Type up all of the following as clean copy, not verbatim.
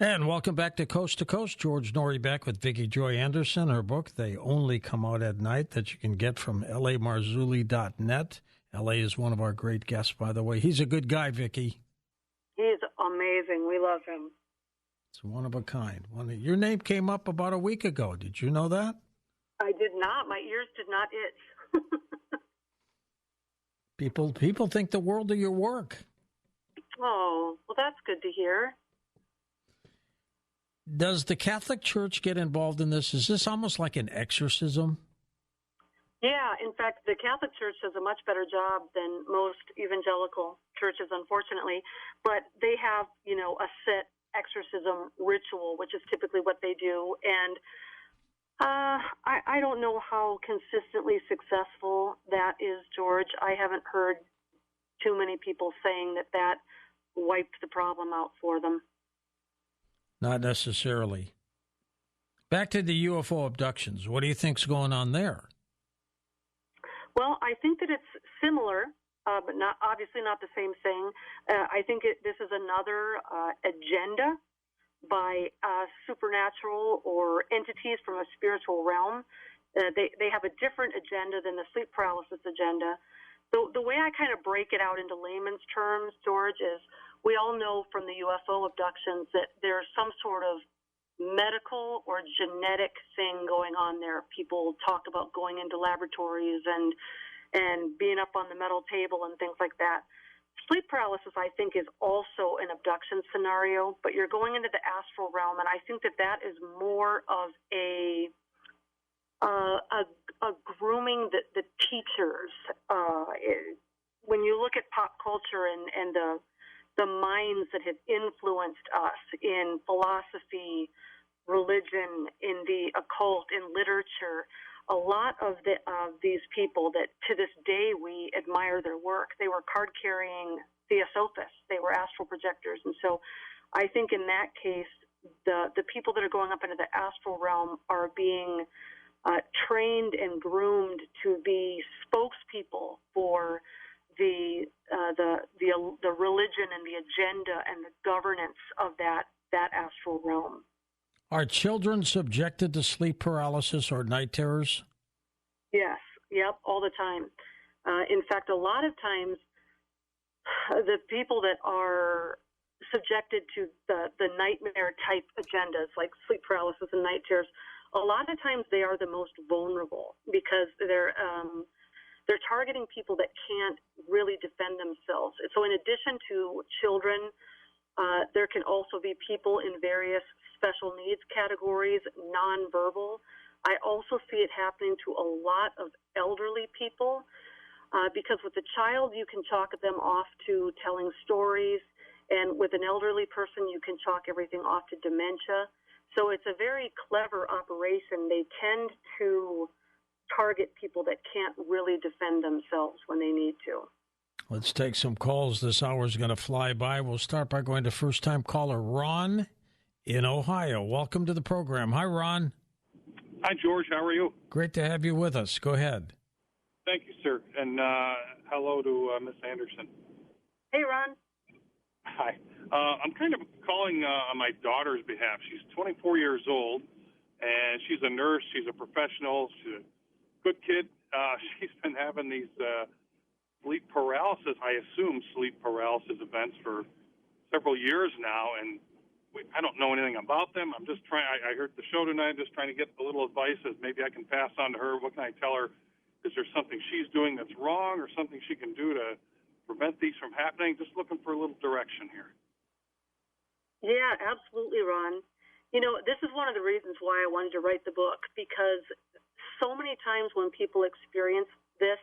And welcome back to Coast. George Norrie back with Vicki Joy Anderson. Her book, They Only Come Out at Night, that you can get from lamarzulli.net. L.A. is one of our great guests, by the way. He's a good guy, Vicki. He's amazing. We love him. It's one of a kind. Your name came up about a week ago. Did you know that? I did not. My ears did not itch. People think the world of your work. Oh, well, that's good to hear. Does the Catholic Church get involved in this? Is this almost like an exorcism? Yeah, in fact, the Catholic Church does a much better job than most evangelical churches, unfortunately. But they have, a set exorcism ritual, which is typically what they do. And I don't know how consistently successful that is, George. I haven't heard too many people saying that wiped the problem out for them. Not necessarily. Back to the UFO abductions. What do you think's going on there? Well, I think that it's similar, but obviously not the same thing. I think this is another agenda by supernatural or entities from a spiritual realm. They have a different agenda than the sleep paralysis agenda. The way I kind of break it out into layman's terms, George, is we all know from the UFO abductions that there's some sort of medical or genetic thing going on there. People talk about going into laboratories and being up on the metal table and things like that. Sleep paralysis, I think, is also an abduction scenario, but you're going into the astral realm, and I think that is more of a grooming the teachers. When you look at pop culture and the minds that have influenced us in philosophy, religion, in the occult, in literature, a lot of these people that to this day we admire their work, they were card-carrying theosophists. They were astral projectors. And so I think in that case, the people that are going up into the astral realm are being trained and groomed to be spokespeople for the religion and the agenda and the governance of that astral realm. Are children subjected to sleep paralysis or night terrors? Yes. Yep. All the time. In fact, a lot of times, the people that are subjected to the nightmare type agendas like sleep paralysis and night terrors, a lot of times they are the most vulnerable because they're targeting people that can't really defend themselves. So in addition to children, there can also be people in various special needs categories, nonverbal. I also see it happening to a lot of elderly people because with a child, you can chalk them off to telling stories, and with an elderly person, you can chalk everything off to dementia. So it's a very clever operation. They tend to target people that can't really defend themselves when they need to. Let's take some calls. This hour is going to fly by. We'll start by going to first-time caller Ron in Ohio. Welcome to the program. Hi, Ron. Hi, George. How are you? Great to have you with us. Go ahead. Thank you, sir. And hello to Miss Anderson. Hey, Ron. Hi. I'm kind of calling on my daughter's behalf. She's 24 years old, and she's a nurse. She's a professional. She's a good kid. She's been having these sleep paralysis, I assume sleep paralysis events for several years now, and I don't know anything about them. I'm just trying. I heard the show tonight. Just trying to get a little advice as maybe I can pass on to her. What can I tell her? Is there something she's doing that's wrong, or something she can do to prevent these from happening? Just looking for a little direction here. Yeah, absolutely, Ron. This is one of the reasons why I wanted to write the book, because so many times when people experience this,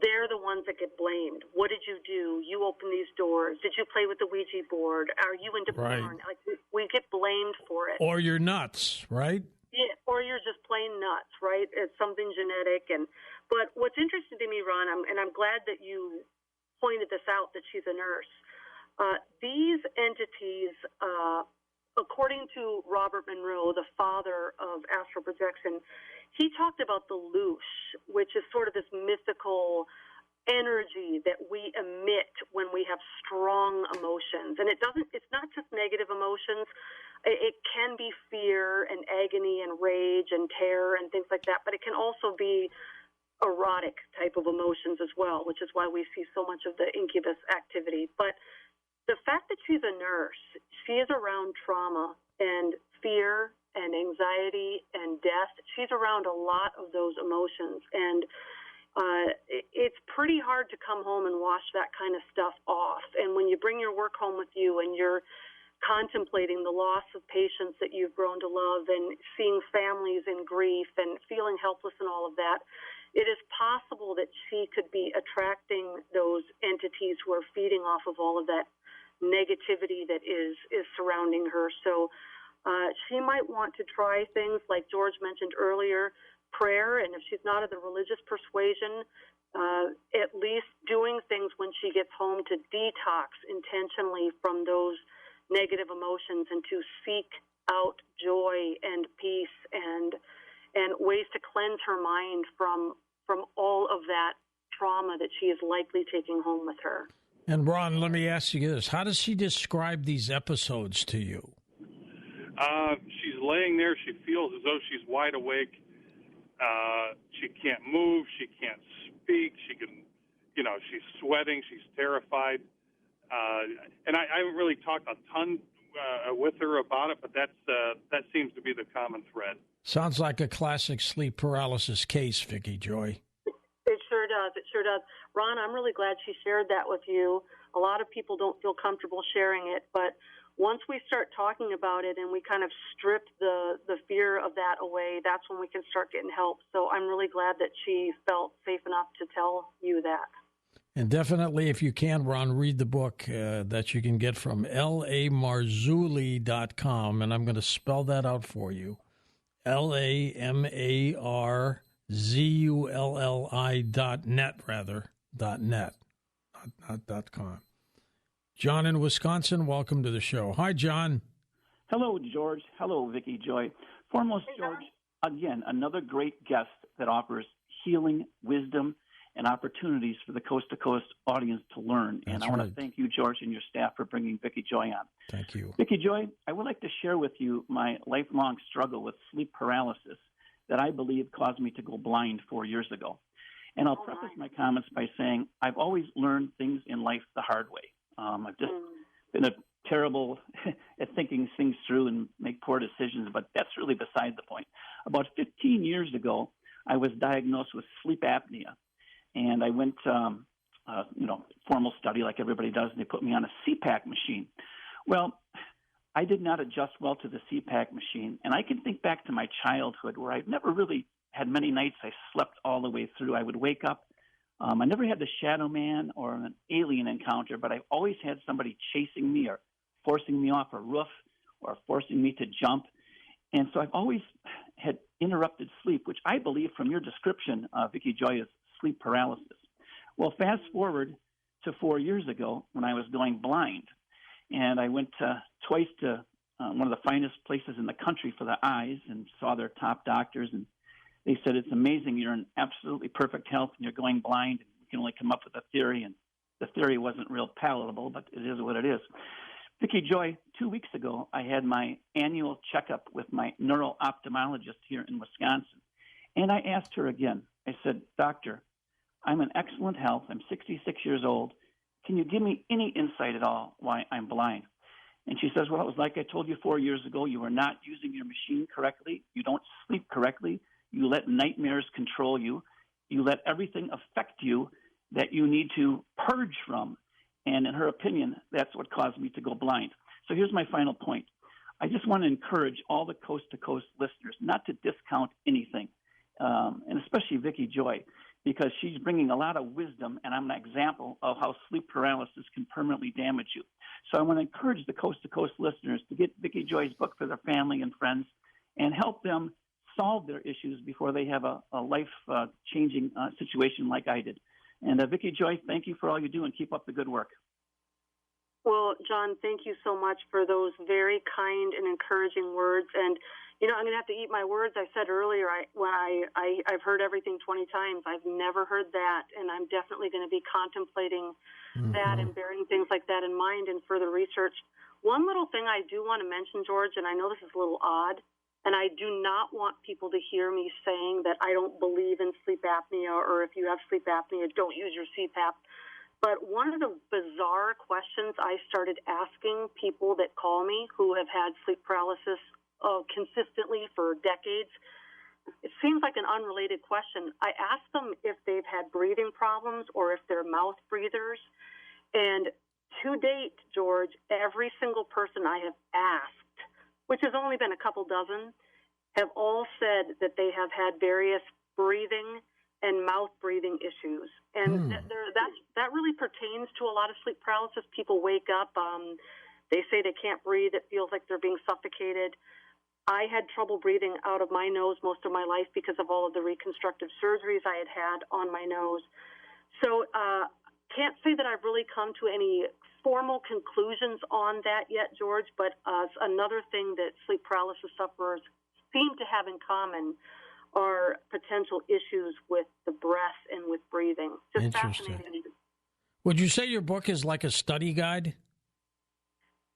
they're the ones that get blamed. What did you do? You opened these doors. Did you play with the Ouija board? Are you into porn? Like, we get blamed for it. Or you're nuts, right? Yeah, or you're just plain nuts, right? It's something genetic. But what's interesting to me, Ron, and I'm glad that you pointed this out, that she's a nurse. These entities, according to Robert Monroe, the father of astral projection, he talked about the loosh, which is sort of this mythical energy that we emit when we have strong emotions. And it's not just negative emotions. It can be fear and agony and rage and terror and things like that, but it can also be erotic type of emotions as well, which is why we see so much of the incubus activity. But the fact that she's a nurse, she is around trauma and fear and anxiety and death. She's around a lot of those emotions, and it's pretty hard to come home and wash that kind of stuff off. And when you bring your work home with you and you're contemplating the loss of patients that you've grown to love and seeing families in grief and feeling helpless and all of that, it is possible that she could be attracting those entities who are feeding off of all of that negativity that is surrounding her. So she might want to try things like George mentioned earlier, prayer, and if she's not of the religious persuasion, at least doing things when she gets home to detox intentionally from those negative emotions and to seek out joy and peace and ways to cleanse her mind from all of that trauma that she is likely taking home with her. And Ron, let me ask you this. How does she describe these episodes to you? She's laying there. She feels as though she's wide awake. She can't move. She can't speak. She's sweating. She's terrified. And I haven't really talked a ton with her about it, but that seems to be the common thread. Sounds like a classic sleep paralysis case, Vicki Joy. It sure does. It sure does. Ron, I'm really glad she shared that with you. A lot of people don't feel comfortable sharing it, but once we start talking about it and we kind of strip the fear of that away, that's when we can start getting help. So I'm really glad that she felt safe enough to tell you that. And definitely, if you can, Ron, read the book that you can get from lamarzulli.com, and I'm going to spell that out for you. LAMARZULLI.net, .net, not .com. John in Wisconsin, welcome to the show. Hi, John. Hello, George. Hello, Vicki Joy. Foremost, George, again, another great guest that offers healing, wisdom, and opportunities for the coast-to-coast audience to learn. And I want to thank you, George, and your staff for bringing Vicki Joy on. Thank you. Vicki Joy, I would like to share with you my lifelong struggle with sleep paralysis that I believe caused me to go blind 4 years ago. And I'll preface my comments by saying I've always learned things in life the hard way. I've just been terrible at thinking things through and make poor decisions, but that's really beside the point. About 15 years ago, I was diagnosed with sleep apnea. And I went, formal study like everybody does, and they put me on a CPAP machine. Well, I did not adjust well to the CPAP machine, and I can think back to my childhood where I never really had many nights I slept all the way through. I would wake up. I never had the shadow man or an alien encounter, but I've always had somebody chasing me or forcing me off a roof or forcing me to jump. And so I've always had interrupted sleep, which I believe from your description, Vicki Joy, is sleep paralysis. Well, fast forward to 4 years ago when I was going blind, and I went twice to one of the finest places in the country for the eyes and saw their top doctors, and they said, it's amazing, you're in absolutely perfect health and you're going blind, and you can only come up with a theory, and the theory wasn't real palatable, but it is what it is. Vicki Joy, 2 weeks ago, I had my annual checkup with my neuro-ophthalmologist here in Wisconsin, and I asked her again, I said, Doctor, I'm in excellent health. I'm 66 years old. Can you give me any insight at all why I'm blind? And she says, well, it was like I told you 4 years ago. You are not using your machine correctly. You don't sleep correctly. You let nightmares control you. You let everything affect you that you need to purge from. And in her opinion, that's what caused me to go blind. So here's my final point. I just want to encourage all the coast-to-coast listeners not to discount anything, and especially Vicki Joy, because she's bringing a lot of wisdom, and I'm an example of how sleep paralysis can permanently damage you. So I want to encourage the coast-to-coast listeners to get Vicki Joy's book for their family and friends and help them solve their issues before they have a life-changing situation like I did. And Vicki Joy, thank you for all you do, and keep up the good work. Well, John, thank you so much for those very kind and encouraging words. And, I'm going to have to eat my words. I said earlier, I've heard everything 20 times. I've never heard that, and I'm definitely going to be contemplating that and bearing things like that in mind in further research. One little thing I do want to mention, George, and I know this is a little odd, and I do not want people to hear me saying that I don't believe in sleep apnea, or if you have sleep apnea, don't use your CPAP. But one of the bizarre questions I started asking people that call me who have had sleep paralysis consistently for decades, it seems like an unrelated question. I ask them if they've had breathing problems or if they're mouth breathers. And to date, George, every single person I have asked, which has only been a couple dozen, have all said that they have had various breathing and mouth breathing issues. And that really pertains to a lot of sleep paralysis. People wake up, they say they can't breathe. It feels like they're being suffocated. I had trouble breathing out of my nose most of my life because of all of the reconstructive surgeries I had on my nose. So can't say that I've really come to any formal conclusions on that yet, George, but another thing that sleep paralysis sufferers seem to have in common are potential issues with the breath and with breathing. Just Interesting. Fascinating. Would you say your book is like a study guide?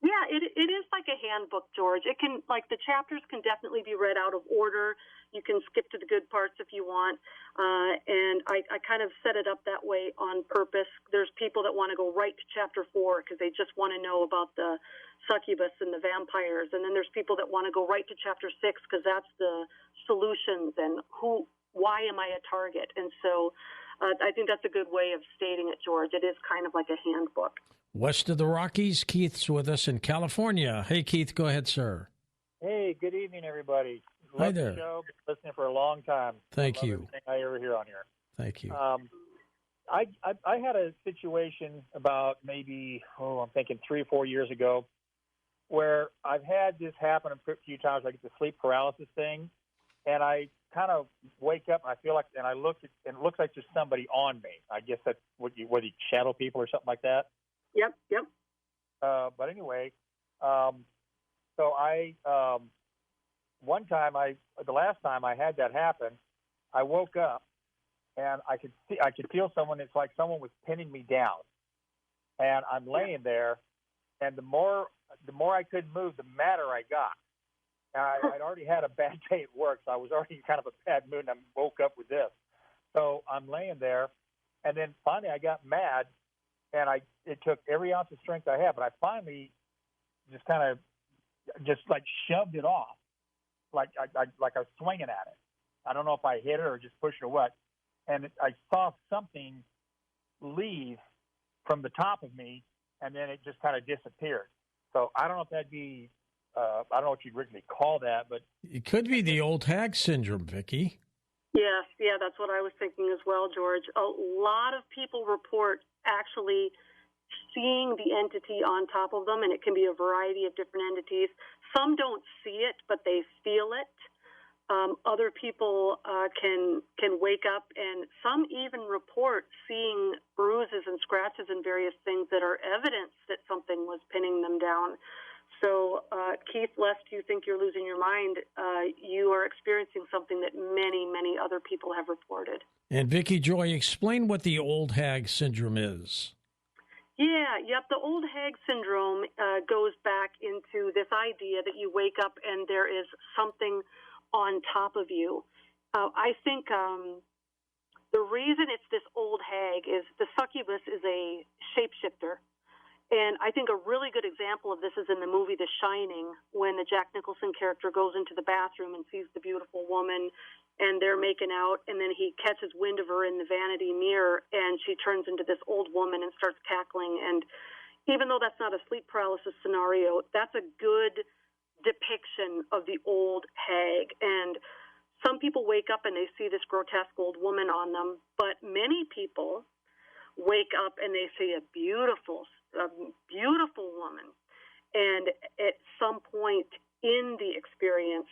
Yeah, it is like a handbook, George. It can, like, the chapters can definitely be read out of order. You can skip to the good parts if you want. And I kind of set it up that way on purpose. There's people that want to go right to chapter 4 because they just want to know about the succubus and the vampires. And then there's people that want to go right to chapter 6 because that's the solutions and why am I a target? And so I think that's a good way of stating it, George. It is kind of like a handbook. West of the Rockies, Keith's with us in California. Hey, Keith, go ahead, sir. Hey, good evening, everybody. Hi Love there. the show. Been listening for a long time. Thank Love you. everything I ever hear on here. Thank you. I had a situation about maybe, I'm thinking 3 or 4 years ago, where I've had this happen a few times. I get the sleep paralysis thing, and I kind of wake up and I feel like, and I look, and it looks like there's somebody on me. I guess that's what you shadow people or something like that. Yep. But anyway, so I, one time the last time I had that happen, I woke up and I could feel someone. It's like someone was pinning me down, and I'm laying there, and the more I couldn't move, the madder I got. And I'd already had a bad day at work, so I was already in kind of a bad mood, and I woke up with this. So I'm laying there, and then finally I got mad, and it took every ounce of strength I had, but I finally just kind of like shoved it off, like I was swinging at it. I don't know if I hit it or just pushed it or what. And I saw something leave from the top of me, and then it just kind of disappeared. So I don't know if that'd be, I don't know what you'd originally call that, but It could be the old hag syndrome, Vicki. Yes, that's what I was thinking as well, George. A lot of people report actually seeing the entity on top of them, and it can be a variety of different entities. Some don't see it, but they feel it. Other people can wake up, and some even report seeing bruises and scratches and various things that are evidence that something was pinning them down. So, Keith, lest you think you're losing your mind, you are experiencing something that many, many other people have reported. And Vicki Joy, explain what the old hag syndrome is. The old hag syndrome goes back into this idea that you wake up and there is something on top of you. I think the reason it's this old hag is the succubus is a shapeshifter. And I think a really good example of this is in the movie The Shining, when the Jack Nicholson character goes into the bathroom and sees the beautiful woman, and they're making out, and then he catches wind of her in the vanity mirror, and she turns into this old woman and starts cackling. And even though that's not a sleep paralysis scenario, that's a good depiction of the old hag. And some people wake up and they see this grotesque old woman on them, but many people wake up and they see a beautiful woman. And at some point in the experience,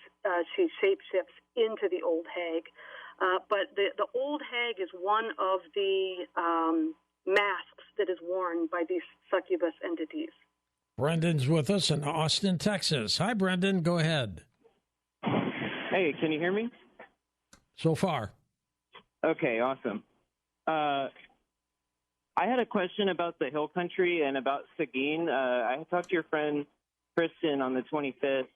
she shapeshifts into the old hag. But the old hag is one of the masks that is worn by these succubus entities. Brendan's with us in Austin, Texas. Hi, Brendan. Go ahead. Hey, can you hear me? So far. Okay, awesome. I had a question about the hill country and about Seguin. I talked to your friend Kristen on the 25th,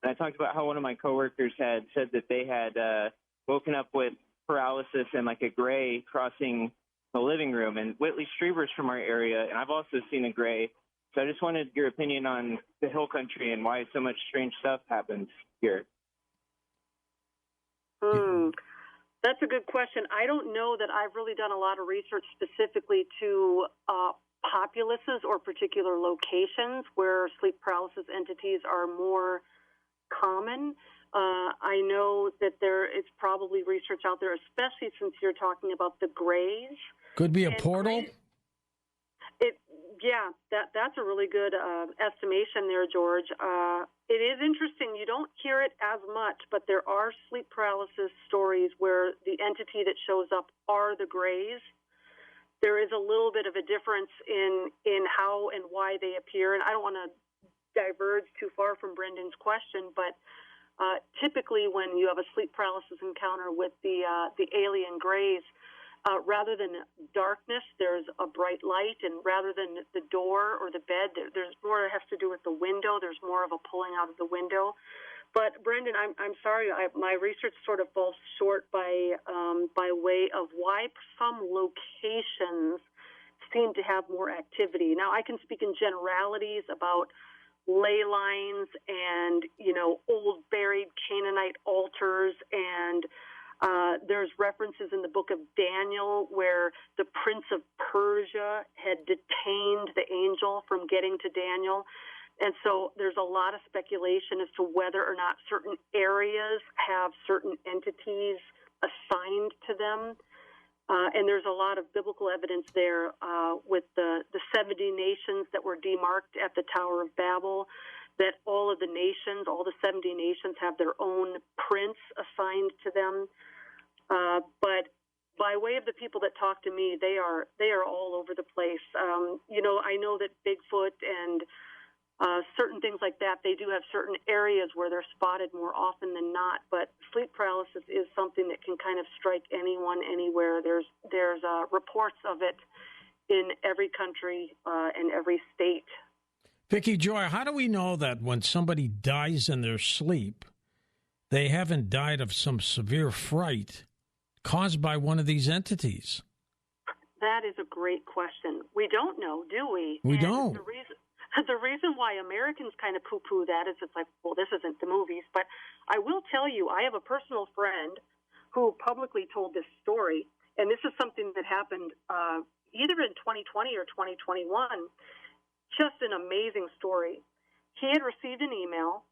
and I talked about how one of my coworkers had said that they had woken up with paralysis and like a gray crossing the living room. And Whitley Strieber's from our area, and I've also seen a gray. So I just wanted your opinion on the hill country and why so much strange stuff happens here. That's a good question. I don't know that I've really done a lot of research specifically to populaces or particular locations where sleep paralysis entities are more common. I know that there is probably research out there, especially since you're talking about the grays. Could be a portal. That's a really good estimation there, George. It is interesting. You don't hear it as much, but there are sleep paralysis stories where the entity that shows up are the grays. There is a little bit of a difference in how and why they appear, and I don't want to diverge too far from Brendan's question, but typically when you have a sleep paralysis encounter with the alien grays, rather than darkness, there's a bright light, and rather than the door or the bed, there's more that has to do with the window. There's more of a pulling out of the window. But Brendan, I'm sorry, my research sort of falls short by way of why some locations seem to have more activity. Now, I can speak in generalities about ley lines and old buried Canaanite altars, and there's references in the book of Daniel where the prince of Persia had detained the angel from getting to Daniel. And so there's a lot of speculation as to whether or not certain areas have certain entities assigned to them. And there's a lot of biblical evidence there with the 70 nations that were demarked at the Tower of Babel, that all of the nations, all the 70 nations have their own prince assigned to them. But by way of the people that talk to me, they are all over the place. I know that Bigfoot and certain things like that, they do have certain areas where they're spotted more often than not. But sleep paralysis is something that can kind of strike anyone, anywhere. There's reports of it in every country and every state. Vicki Joy, how do we know that when somebody dies in their sleep, they haven't died of some severe fright caused by one of these entities? That is a great question. We don't know, do we? We don't. The reason why Americans kind of poo-poo that is it's like, well, this isn't the movies. But I will tell you, I have a personal friend who publicly told this story, and this is something that happened either in 2020 or 2021. Just an amazing story. He had received an email,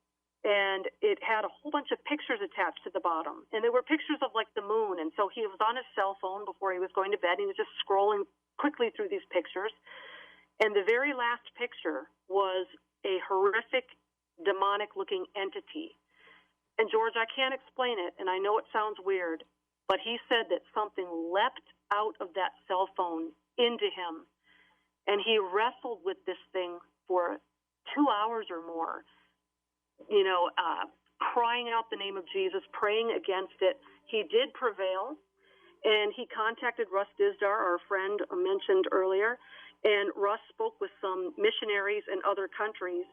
and it had a whole bunch of pictures attached to the bottom. And there were pictures of, like, the moon. And so he was on his cell phone before he was going to bed, and he was just scrolling quickly through these pictures. And the very last picture was a horrific, demonic-looking entity. And, George, I can't explain it, and I know it sounds weird, but he said that something leapt out of that cell phone into him. And he wrestled with this thing for 2 hours or more, crying out the name of Jesus, praying against it. He did prevail, and he contacted Russ Dizdar, our friend mentioned earlier, and Russ spoke with some missionaries in other countries,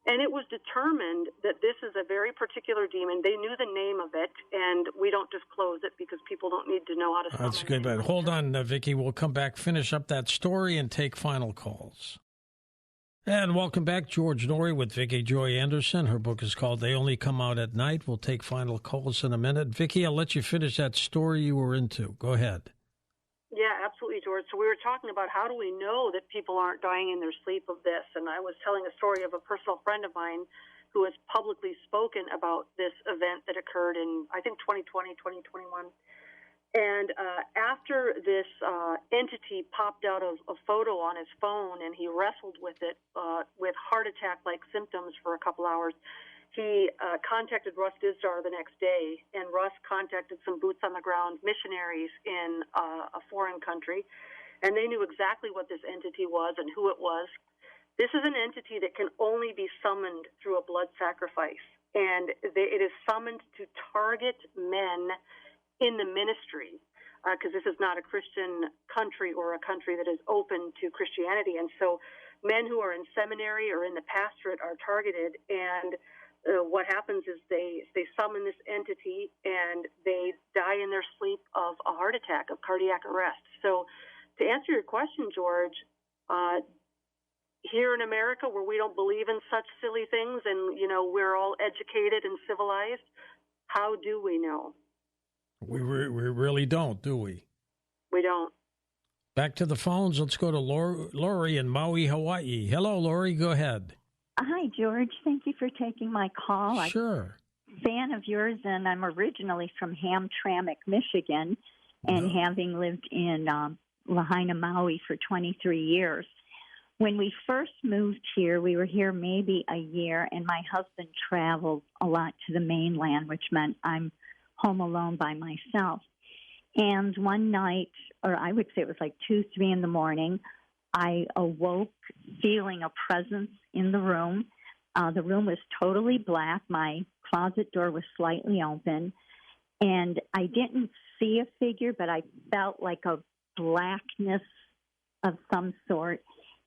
and it was determined that this is a very particular demon. They knew the name of it, and we don't disclose it because people don't need to know how to summon it. That's good, but hold on, Vicki. We'll come back, finish up that story, and take final calls. And welcome back, George Norrie with Vicki Joy Anderson. Her book is called They Only Come Out at Night. We'll take final calls in a minute. Vicki, I'll let you finish that story you were into. Go ahead. Yeah, absolutely, George. So we were talking about how do we know that people aren't dying in their sleep of this, and I was telling a story of a personal friend of mine who has publicly spoken about this event that occurred in, I think, 2020, 2021. And after this entity popped out of a photo on his phone and he wrestled with it with heart attack-like symptoms for a couple hours, he contacted Russ Dizdar the next day, and Russ contacted some boots-on-the-ground missionaries in a foreign country, and they knew exactly what this entity was and who it was. This is an entity that can only be summoned through a blood sacrifice, and it is summoned to target men in the ministry, because this is not a Christian country or a country that is open to Christianity. And so men who are in seminary or in the pastorate are targeted, and what happens is they summon this entity and they die in their sleep of a heart attack, of cardiac arrest. So to answer your question, George, here in America, where we don't believe in such silly things and, we're all educated and civilized, how do we know? We really don't, do we? We don't. Back to the phones. Let's go to Lori in Maui, Hawaii. Hello, Lori. Go ahead. Hi, George. Thank you for taking my call. Sure. I'm a fan of yours, and I'm originally from Hamtramck, Michigan, and having lived in Lahaina, Maui for 23 years. When we first moved here, we were here maybe a year, and my husband traveled a lot to the mainland, which meant I'm home alone by myself. And one night, or I would say it was like 2, 3 in the morning, I awoke feeling a presence in the room. The room was totally black. My closet door was slightly open. And I didn't see a figure, but I felt like a blackness of some sort.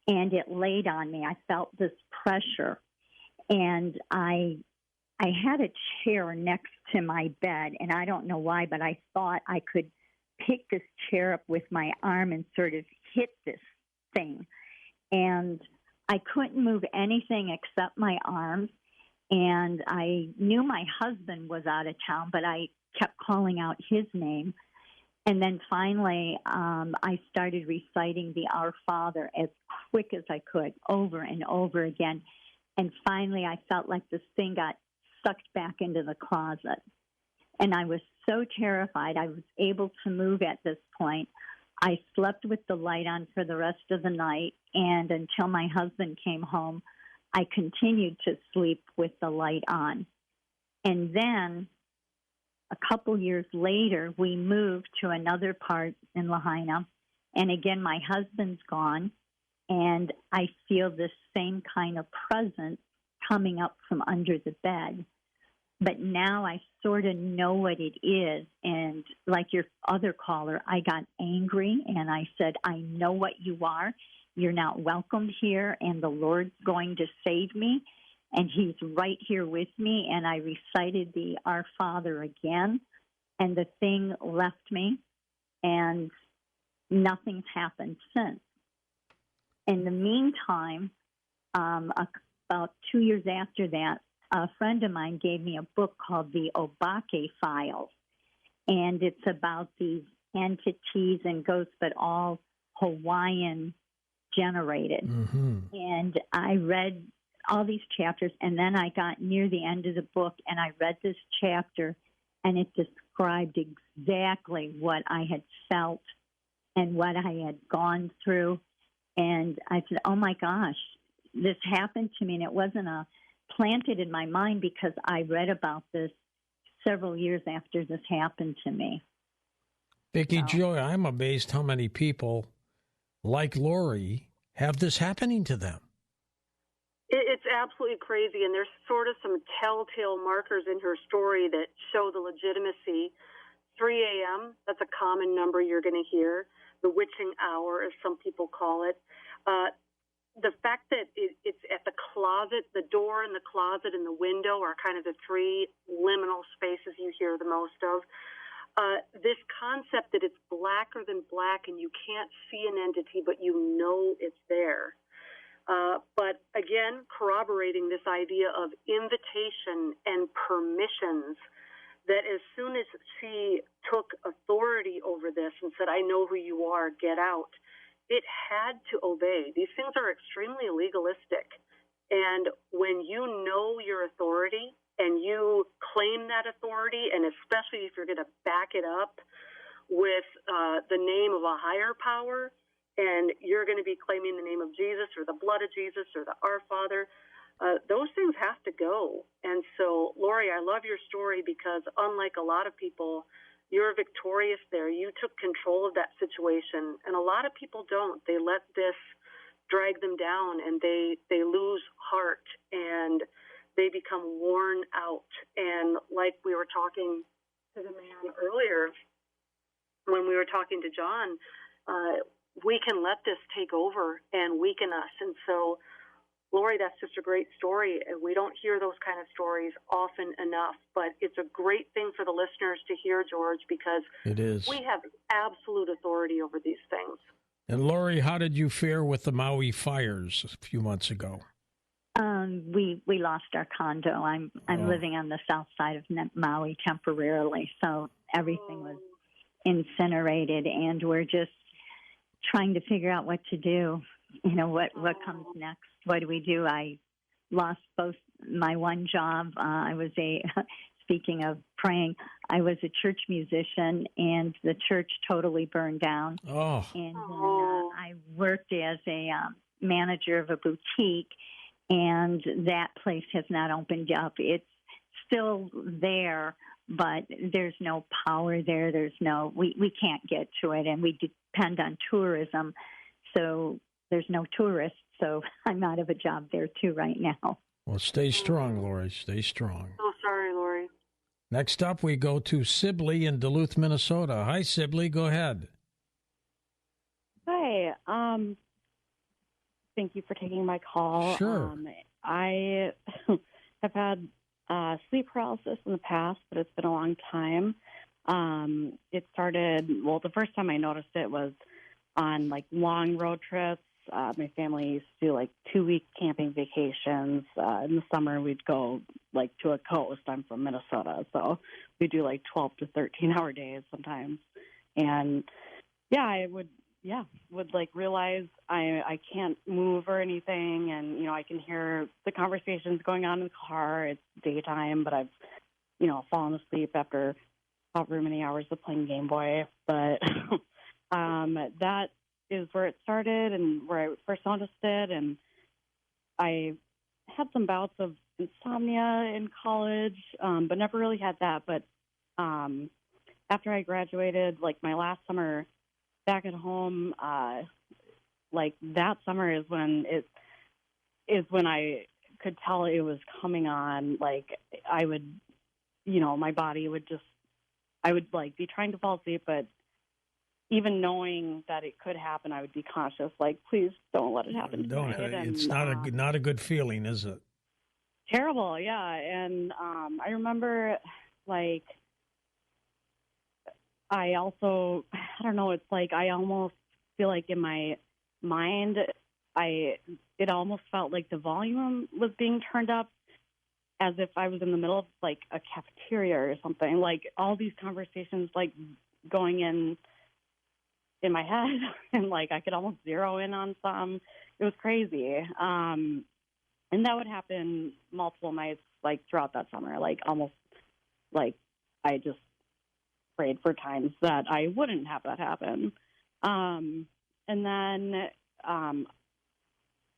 And it laid on me. I felt this pressure. And I had a chair next to my bed, and I don't know why, but I thought I could pick this chair up with my arm and sort of hit this thing. And I couldn't move anything except my arms. And I knew my husband was out of town, but I kept calling out his name. And then finally, I started reciting the Our Father as quick as I could, over and over again. And finally, I felt like this thing got sucked back into the closet. And I was so terrified. I was able to move at this point. I slept with the light on for the rest of the night, and until my husband came home, I continued to sleep with the light on. And then a couple years later, we moved to another part in Lahaina, and again, my husband's gone, and I feel this same kind of presence coming up from under the bed. But now I sort of know what it is. And like your other caller, I got angry and I said, I know what you are. You're not welcome here, and the Lord's going to save me. And he's right here with me. And I recited the Our Father again, and the thing left me, and nothing's happened since. In the meantime, about 2 years after that, a friend of mine gave me a book called The Obake Files, and it's about these entities and ghosts, but all Hawaiian generated. Mm-hmm. And I read all these chapters, and then I got near the end of the book, and I read this chapter, and it described exactly what I had felt and what I had gone through. And I said, oh, my gosh, this happened to me, and it wasn't planted in my mind because I read about this several years after this happened to me. Vicki Joy, I'm amazed how many people like Lori have this happening to them. It's absolutely crazy, and there's sort of some telltale markers in her story that show the legitimacy. 3 a.m., that's a common number you're going to hear. The witching hour, as some people call it. The fact that it's at the closet, the door and the closet and the window are kind of the 3 liminal spaces you hear the most of. This concept that it's blacker than black and you can't see an entity, but you know it's there. But again, corroborating this idea of invitation and permissions, that as soon as she took authority over this and said, I know who you are, get out, it had to obey. These things are extremely legalistic. And when you know your authority and you claim that authority, and especially if you're going to back it up with the name of a higher power, and you're going to be claiming the name of Jesus or the blood of Jesus or the Our Father, those things have to go. And so, Lori, I love your story because unlike a lot of people, you're victorious there. You took control of that situation, and a lot of people don't. They let this drag them down, and they lose heart, and they become worn out. And like we were talking to the man earlier, when we were talking to John, we can let this take over and weaken us. And so, Lori, that's just a great story. We don't hear those kind of stories often enough, but it's a great thing for the listeners to hear, George, because it is. We have absolute authority over these things. And Lori, how did you fare with the Maui fires a few months ago? We lost our condo. I'm living on the south side of Maui temporarily, so everything was incinerated, and we're just trying to figure out what to do. You know, what comes next? What do we do? I lost both my one job. I was speaking of praying, I was a church musician, and the church totally burned down. Oh. And I worked as a manager of a boutique, and that place has not opened up. It's still there, but there's no power there. We can't get to it, and we depend on tourism. So there's no tourists, so I'm out of a job there too right now. Well, stay strong, Lori. Stay strong. Oh, sorry, Lori. Next up, we go to Sibley in Duluth, Minnesota. Hi, Sibley. Go ahead. Hi. Thank you for taking my call. Sure. I have had sleep paralysis in the past, but it's been a long time. It started, the first time I noticed it was on, long road trips. My family used to do, 2-week camping vacations. In the summer, we'd go, to a coast. I'm from Minnesota, so we do, 12 to 13-hour days sometimes. And, I would realize I can't move or anything, and, I can hear the conversations going on in the car. It's daytime, but I've, fallen asleep after however many hours of playing Game Boy. But that is where it started and where I first noticed it. And I had some bouts of insomnia in college, but never really had that. But after I graduated, my last summer back at home, that summer is when I could tell it was coming on. I would, my body would I would be trying to fall asleep, but even knowing that it could happen, I would be conscious. Please don't let it happen. It's not a good feeling, is it? Terrible, yeah. And I remember, I also, I don't know, it's I almost feel like in my mind, it almost felt like the volume was being turned up as if I was in the middle of a cafeteria or something. All these conversations going in my head, and I could almost zero in on some. It was crazy. And that would happen multiple nights throughout that summer. Almost I just prayed for times that I wouldn't have that happen. And then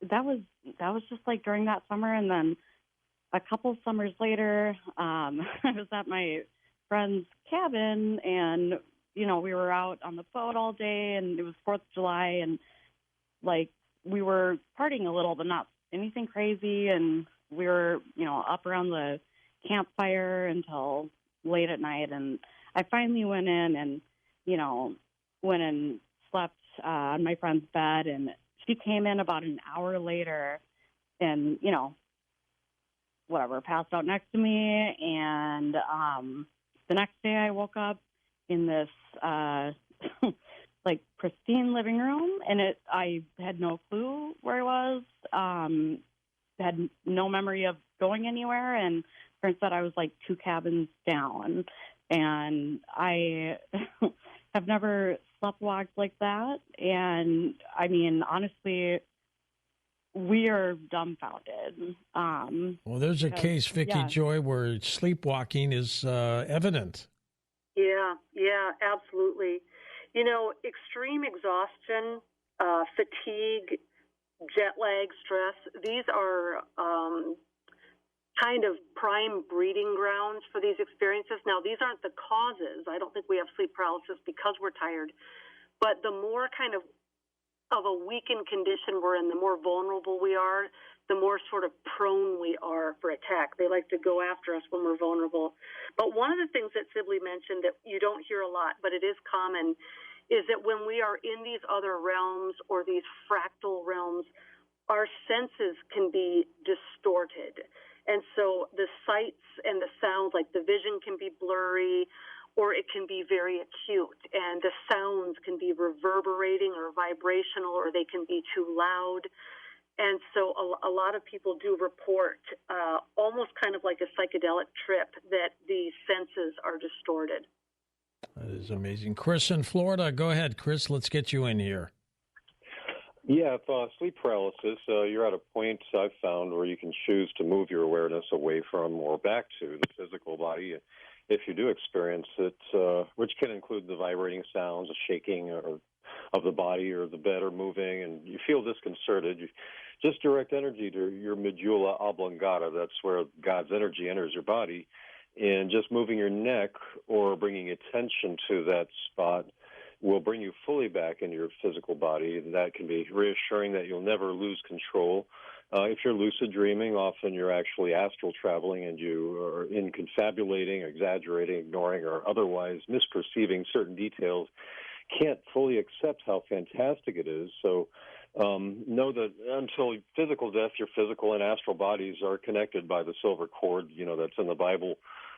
that was just during that summer. And then a couple summers later, I was at my friend's cabin, and we were out on the boat all day, and it was 4th of July, and we were partying a little, but not anything crazy. And we were, up around the campfire until late at night. And I finally went in and, went and slept on my friend's bed, and she came in about an hour later and, passed out next to me. And the next day I woke up in this pristine living room, and I had no clue where I was, had no memory of going anywhere, and turns out I was 2 cabins down, and I have never sleepwalked like that. And I mean, honestly, we are dumbfounded. Well, there's a case, Vicki Joy, where sleepwalking is evident. Yeah, absolutely. Extreme exhaustion, fatigue, jet lag, stress, these are kind of prime breeding grounds for these experiences. Now, these aren't the causes. I don't think we have sleep paralysis because we're tired. But the more kind of of a weakened condition we're in, the more vulnerable we are, the more sort of prone we are for attack. They like to go after us when we're vulnerable. But one of the things that Sibley mentioned that you don't hear a lot, but it is common, is that when we are in these other realms or these fractal realms, our senses can be distorted. And so the sights and the sounds, like the vision can be blurry, or it can be very acute, and the sounds can be reverberating or vibrational, or they can be too loud. And so a lot of people do report almost kind of like a psychedelic trip that the senses are distorted. That is amazing. Chris in Florida, go ahead, Chris. Let's get you in here. Yeah, if sleep paralysis, you're at a point I've found where you can choose to move your awareness away from or back to the physical body if you do experience it, which can include the vibrating sounds, the shaking of the body or the bed or moving, and you feel disconcerted. You just direct energy to your medulla oblongata. That's where God's energy enters your body. And just moving your neck or bringing attention to that spot will bring you fully back into your physical body. And that can be reassuring that you'll never lose control. If you're lucid dreaming, often you're actually astral traveling and you are inconfabulating, exaggerating, ignoring, or otherwise misperceiving certain details. Can't fully accept how fantastic it is. So know that until physical death, your physical and astral bodies are connected by the silver cord, that's in the Bible.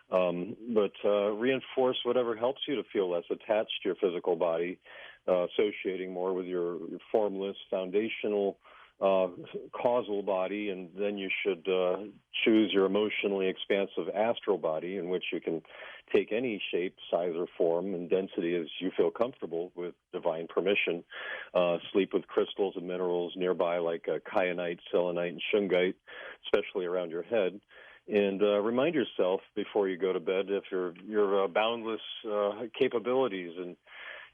But reinforce whatever helps you to feel less attached to your physical body, associating more with your formless, foundational, causal body, and then you should choose your emotionally expansive astral body, in which you can take any shape, size, or form and density as you feel comfortable with divine permission. Sleep with crystals and minerals nearby like kyanite, selenite, and shungite, especially around your head. And remind yourself before you go to bed if your boundless capabilities, and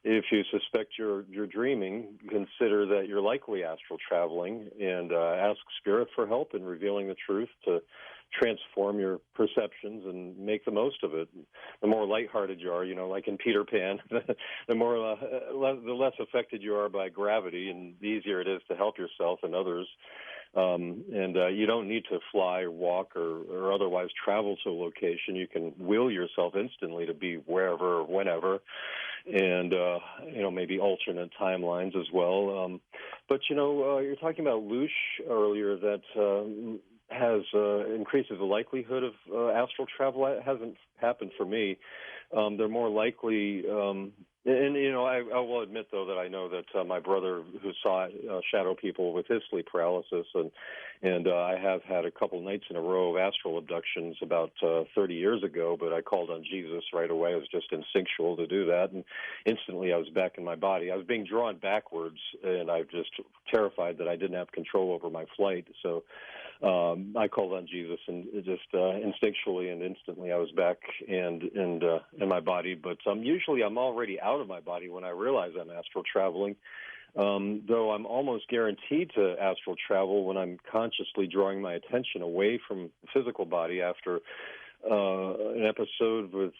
if you suspect you're dreaming, consider that you're likely astral traveling, and ask Spirit for help in revealing the truth to transform your perceptions and make the most of it. The more lighthearted you are, like in Peter Pan, the less affected you are by gravity, and the easier it is to help yourself and others. And you don't need to fly or walk or otherwise travel to a location. You can will yourself instantly to be wherever or whenever, and maybe alternate timelines as well. But you're talking about Loosh earlier that has increases the likelihood of astral travel. It hasn't happened for me. They're more likely. I will admit, though, that I know that my brother who saw shadow people with his sleep paralysis, and I have had a couple nights in a row of astral abductions about 30 years ago, but I called on Jesus right away. It was just instinctual to do that, and instantly I was back in my body. I was being drawn backwards, and I was just terrified that I didn't have control over my flight, so I called on Jesus, and just instinctually and instantly I was back and in my body. But usually I'm already out of my body when I realize I'm astral traveling, though I'm almost guaranteed to astral travel when I'm consciously drawing my attention away from the physical body after an episode with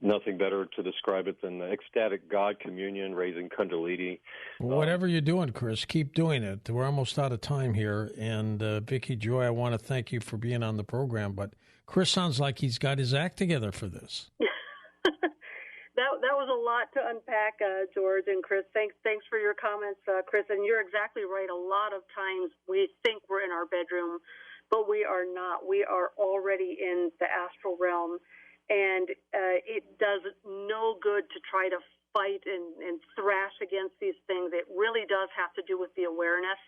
nothing better to describe it than the ecstatic God communion, raising Kundalini. Whatever you're doing, Chris, keep doing it. We're almost out of time here. And Vicki Joy, I want to thank you for being on the program. But Chris sounds like he's got his act together for this. That was a lot to unpack, George and Chris. Thanks for your comments, Chris. And you're exactly right. A lot of times we think we're in our bedroom, but we are not. We are already in the astral realm. And it does no good to try to fight and thrash against these things. It really does have to do with the awareness.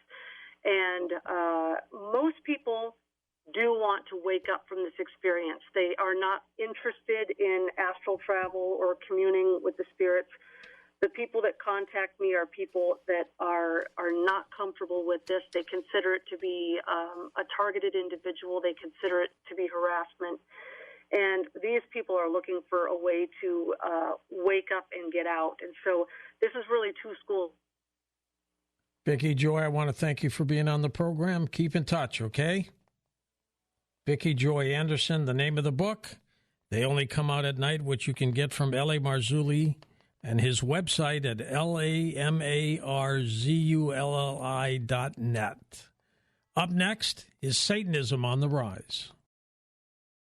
And most people do want to wake up from this experience. They are not interested in astral travel or communing with the spirits. The people that contact me are people that are not comfortable with this. They consider it to be a targeted individual. They consider it to be harassment. And these people are looking for a way to wake up and get out. And so this is really two schools. Vicki Joy, I want to thank you for being on the program. Keep in touch, okay? Vicki Joy Anderson, the name of the book, They Only Come Out at Night, which you can get from and his website at lamarzulli.net. Up next is Satanism on the Rise.